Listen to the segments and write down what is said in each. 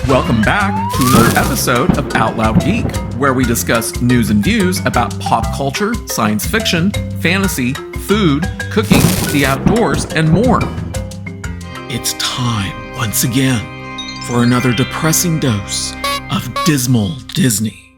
Welcome back to another episode of Out Loud Geek, where we discuss news and views about pop culture, science fiction, fantasy, food, cooking, the outdoors, and more. It's time, once again, for another depressing dose of dismal Disney.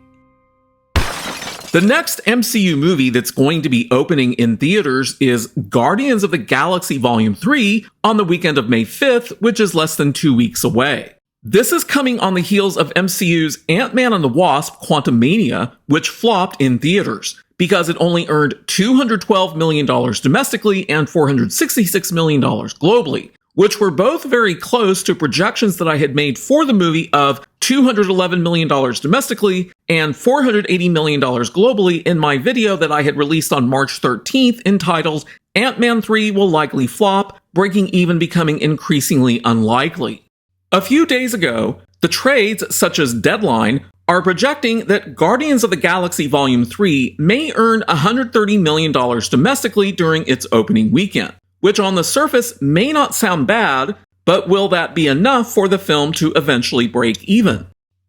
The next MCU movie that's going to be opening in theaters is Guardians of the Galaxy Volume 3 on the weekend of May 5th, which is less than 2 weeks away. This is coming on the heels of MCU's Ant-Man and the Wasp: Quantumania, which flopped in theaters because it only earned $212 million domestically and $466 million globally, which were both very close to projections that I had made for the movie of $211 million domestically and $480 million globally in my video that I had released on March 13th entitled Ant-Man 3 Will Likely Flop, Breaking Even Becoming Increasingly Unlikely. A few days ago, the trades such as Deadline are projecting that Guardians of the Galaxy Volume 3 may earn $130 million domestically during its opening weekend, which on the surface may not sound bad, but will that be enough for the film to eventually break even?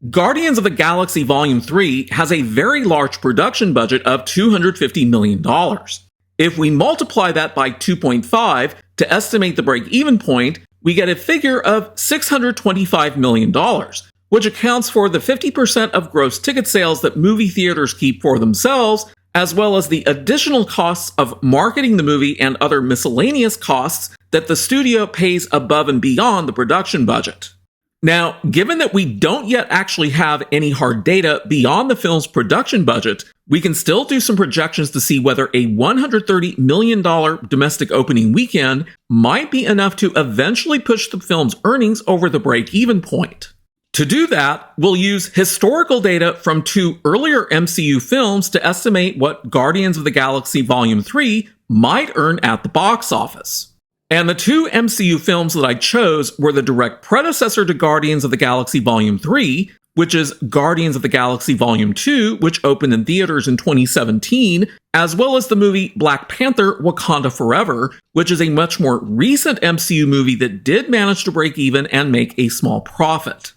Guardians of the Galaxy Volume 3 has a very large production budget of $250 million. If we multiply that by 2.5 to estimate the break-even point, we get a figure of $625 million, which accounts for the 50% of gross ticket sales that movie theaters keep for themselves, as well as the additional costs of marketing the movie and other miscellaneous costs that the studio pays above and beyond the production budget. Now, given that we don't yet actually have any hard data beyond the film's production budget, we can still do some projections to see whether a $130 million domestic opening weekend might be enough to eventually push the film's earnings over the break-even point. To do that, we'll use historical data from two earlier MCU films to estimate what Guardians of the Galaxy Volume 3 might earn at the box office. And the two MCU films that I chose were the direct predecessor to Guardians of the Galaxy Volume 3, which is Guardians of the Galaxy Volume 2, which opened in theaters in 2017, as well as the movie Black Panther: Wakanda Forever, which is a much more recent MCU movie that did manage to break even and make a small profit.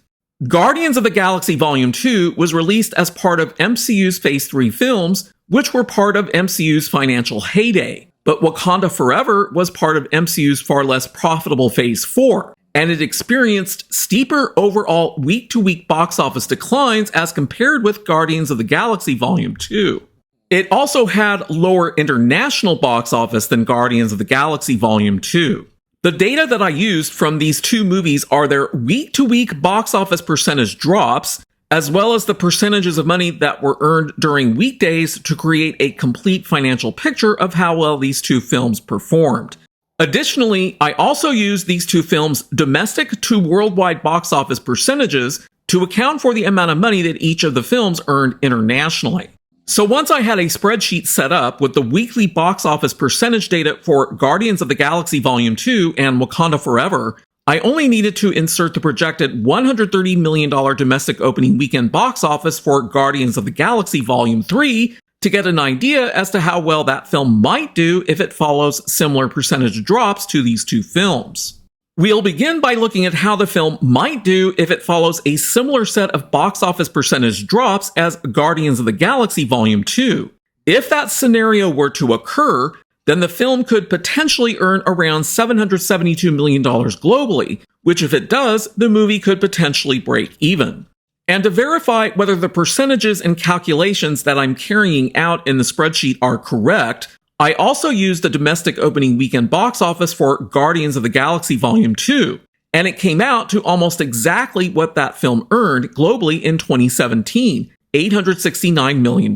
Guardians of the Galaxy Volume 2 was released as part of MCU's Phase 3 films, which were part of MCU's financial heyday. But Wakanda Forever was part of MCU's far less profitable Phase 4, and it experienced steeper overall week-to-week box office declines as compared with Guardians of the Galaxy Volume 2. It also had lower international box office than Guardians of the Galaxy Volume 2. The data that I used from these two movies are their week-to-week box office percentage drops, as well as the percentages of money that were earned during weekdays to create a complete financial picture of how well these two films performed. Additionally, I also used these two films' domestic to worldwide box office percentages to account for the amount of money that each of the films earned internationally. So once I had a spreadsheet set up with the weekly box office percentage data for Guardians of the Galaxy Volume 2 and Wakanda Forever, I only needed to insert the projected $130 million domestic opening weekend box office for Guardians of the Galaxy Volume 3 to get an idea as to how well that film might do if it follows similar percentage drops to these two films. We'll begin by looking at how the film might do if it follows a similar set of box office percentage drops as Guardians of the Galaxy Volume 2. If that scenario were to occur, then the film could potentially earn around $772 million globally, which if it does, the movie could potentially break even. And to verify whether the percentages and calculations that I'm carrying out in the spreadsheet are correct, I also used the domestic opening weekend box office for Guardians of the Galaxy Volume 2, and it came out to almost exactly what that film earned globally in 2017, $869 million.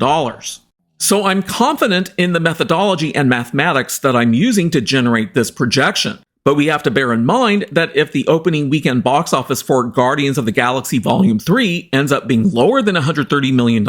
So I'm confident in the methodology and mathematics that I'm using to generate this projection. But we have to bear in mind that if the opening weekend box office for Guardians of the Galaxy Volume 3 ends up being lower than $130 million,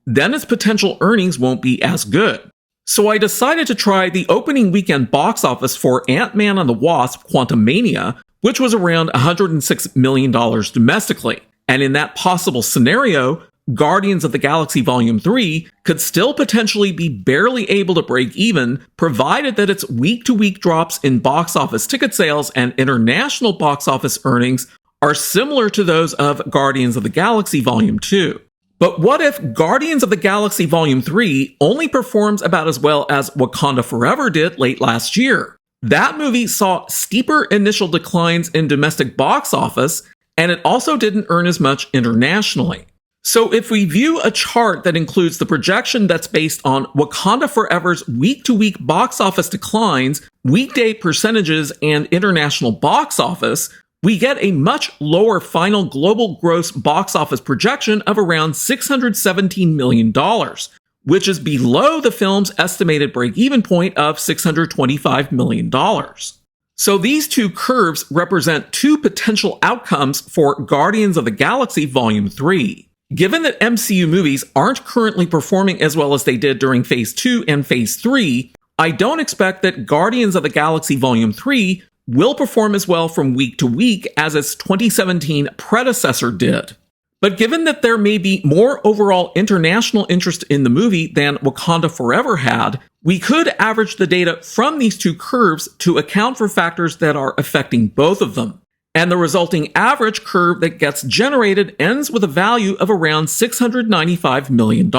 then its potential earnings won't be as good. So I decided to try the opening weekend box office for Ant-Man and the Wasp: Quantumania, which was around $106 million domestically. And in that possible scenario, Guardians of the Galaxy Volume 3 could still potentially be barely able to break even, provided that its week-to-week drops in box office ticket sales and international box office earnings are similar to those of Guardians of the Galaxy Volume 2. But what if Guardians of the Galaxy Volume 3 only performs about as well as Wakanda Forever did late last year? That movie saw steeper initial declines in domestic box office, and it also didn't earn as much internationally. So if we view a chart that includes the projection that's based on Wakanda Forever's week-to-week box office declines, weekday percentages, and international box office, we get a much lower final global gross box office projection of around $617 million, which is below the film's estimated break-even point of $625 million. So these two curves represent two potential outcomes for Guardians of the Galaxy Volume 3. Given that MCU movies aren't currently performing as well as they did during Phase 2 and Phase 3, I don't expect that Guardians of the Galaxy Volume 3 will perform as well from week to week as its 2017 predecessor did. But given that there may be more overall international interest in the movie than Wakanda Forever had, we could average the data from these two curves to account for factors that are affecting both of them. And the resulting average curve that gets generated ends with a value of around $695 million.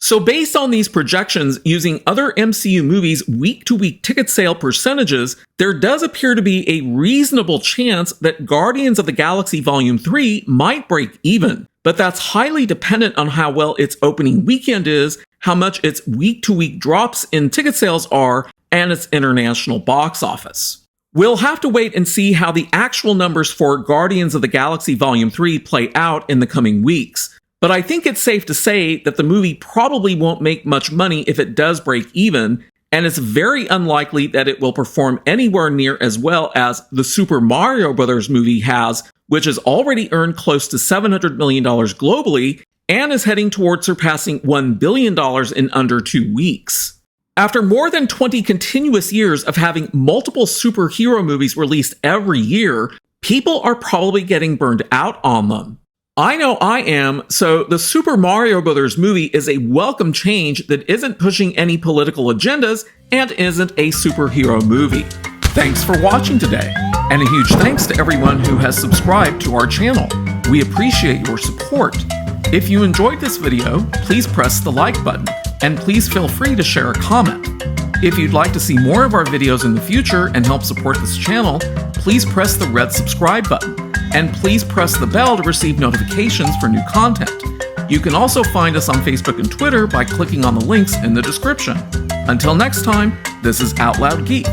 So based on these projections using other MCU movies' week-to-week ticket sale percentages, there does appear to be a reasonable chance that Guardians of the Galaxy Volume 3 might break even, but that's highly dependent on how well its opening weekend is, how much its week-to-week drops in ticket sales are, and its international box office. We'll have to wait and see how the actual numbers for Guardians of the Galaxy Volume 3 play out in the coming weeks. But I think it's safe to say that the movie probably won't make much money if it does break even, and it's very unlikely that it will perform anywhere near as well as the Super Mario Bros. Movie has, which has already earned close to $700 million globally and is heading towards surpassing $1 billion in under 2 weeks. After more than 20 continuous years of having multiple superhero movies released every year, people are probably getting burned out on them. I know I am, so the Super Mario Bros. Movie is a welcome change that isn't pushing any political agendas and isn't a superhero movie. Thanks for watching today, and a huge thanks to everyone who has subscribed to our channel. We appreciate your support. If you enjoyed this video, please press the like button, and please feel free to share a comment. If you'd like to see more of our videos in the future and help support this channel, please press the red subscribe button. And please press the bell to receive notifications for new content. You can also find us on Facebook and Twitter by clicking on the links in the description. Until next time, this is Out Loud Geek.